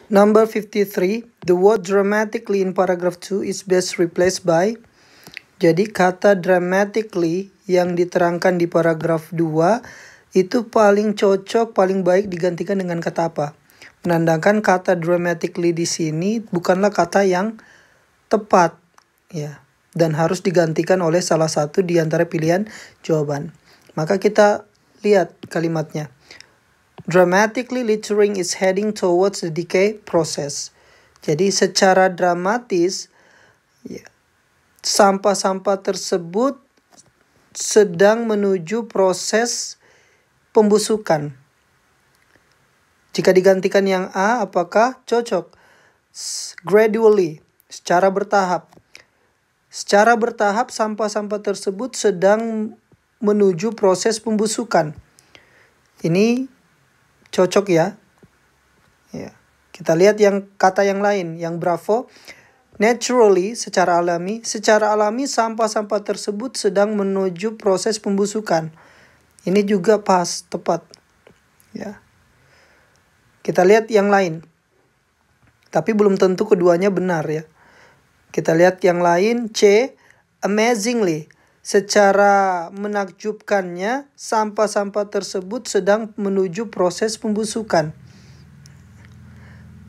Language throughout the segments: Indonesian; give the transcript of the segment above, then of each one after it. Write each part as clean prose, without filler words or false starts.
Number 53, the word dramatically in paragraph 2 is best replaced by. Jadi kata dramatically yang diterangkan di paragraf 2 itu paling cocok, paling baik digantikan dengan kata apa? Menandakan kata dramatically di sini bukanlah kata yang tepat, ya, dan harus digantikan oleh salah satu di antara pilihan jawaban. Maka kita lihat kalimatnya. Dramatically littering is heading towards the decay process. Jadi secara dramatis, ya, sampah-sampah tersebut sedang menuju proses pembusukan. Jika digantikan yang A, apakah cocok? Gradually, secara bertahap. Secara bertahap, sampah-sampah tersebut sedang menuju proses pembusukan. Ini cocok ya. Kita lihat yang kata yang lain, yang bravo. Naturally, secara alami sampah-sampah tersebut sedang menuju proses pembusukan. Ini juga pas, tepat. Ya. Kita lihat yang lain. Tapi belum tentu keduanya benar ya. Kita lihat yang lain, C. Amazingly, secara menakjubkannya, sampah-sampah tersebut sedang menuju proses pembusukan.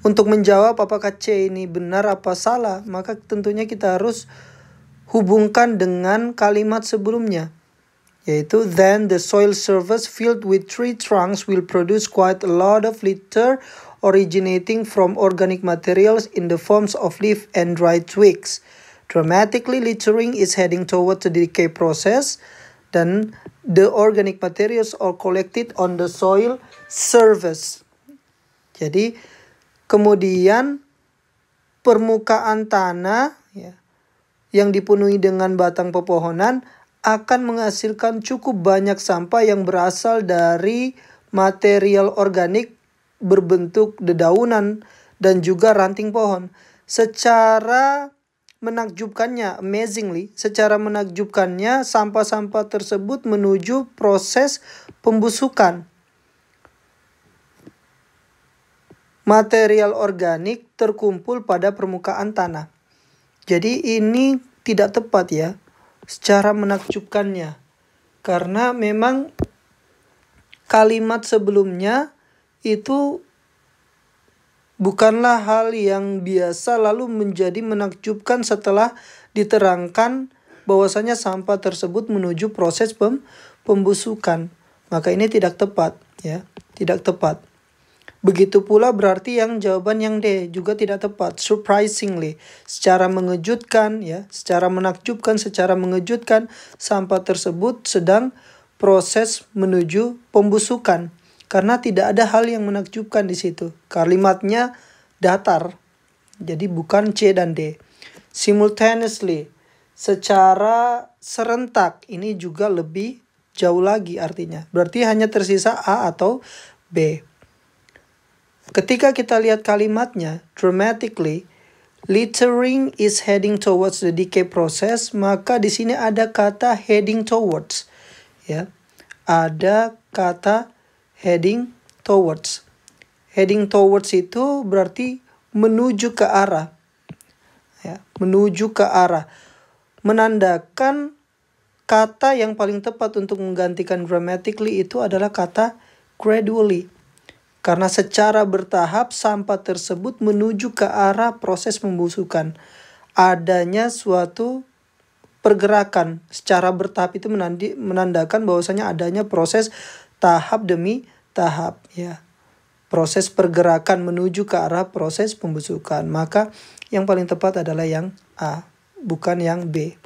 Untuk menjawab apakah C ini benar apa salah, maka tentunya kita harus hubungkan dengan kalimat sebelumnya. Yaitu, then the soil surface filled with tree trunks will produce quite a lot of litter originating from organic materials in the forms of leaf and dry twigs. Dramatically littering is heading towards the decay process, dan the organic materials are collected on the soil surface. Jadi kemudian permukaan tanah ya, yang dipenuhi dengan batang pepohonan akan menghasilkan cukup banyak sampah yang berasal dari material organik berbentuk dedaunan dan juga ranting pohon. Secara menakjubkannya, amazingly, secara menakjubkannya sampah-sampah tersebut menuju proses pembusukan. Material organik terkumpul pada permukaan tanah. Jadi ini tidak tepat ya, secara menakjubkannya. Karena memang kalimat sebelumnya itu bukanlah hal yang biasa lalu menjadi menakjubkan setelah diterangkan bahwasanya sampah tersebut menuju proses pembusukan. Maka ini tidak tepat ya, tidak tepat. Begitu pula berarti yang jawaban yang D juga tidak tepat. Surprisingly, secara mengejutkan ya, secara menakjubkan, secara mengejutkan sampah tersebut sedang proses menuju pembusukan. Karena tidak ada hal yang menakjubkan di situ. Kalimatnya datar. Jadi bukan C dan D. Simultaneously, secara serentak, ini juga lebih jauh lagi artinya. Berarti hanya tersisa A atau B. Ketika kita lihat kalimatnya, dramatically, littering is heading towards the decay process, maka di sini ada kata heading towards. Ya. Ada kata heading towards. Heading towards itu berarti menuju ke arah. Ya, menuju ke arah. Menandakan kata yang paling tepat untuk menggantikan dramatically itu adalah kata gradually. Karena secara bertahap sampah tersebut menuju ke arah proses pembusukan. Adanya suatu pergerakan secara bertahap itu menandakan bahwasanya adanya proses tahap demi tahap ya. Proses pergerakan menuju ke arah proses pembusukan. Maka yang paling tepat adalah yang A, bukan yang B.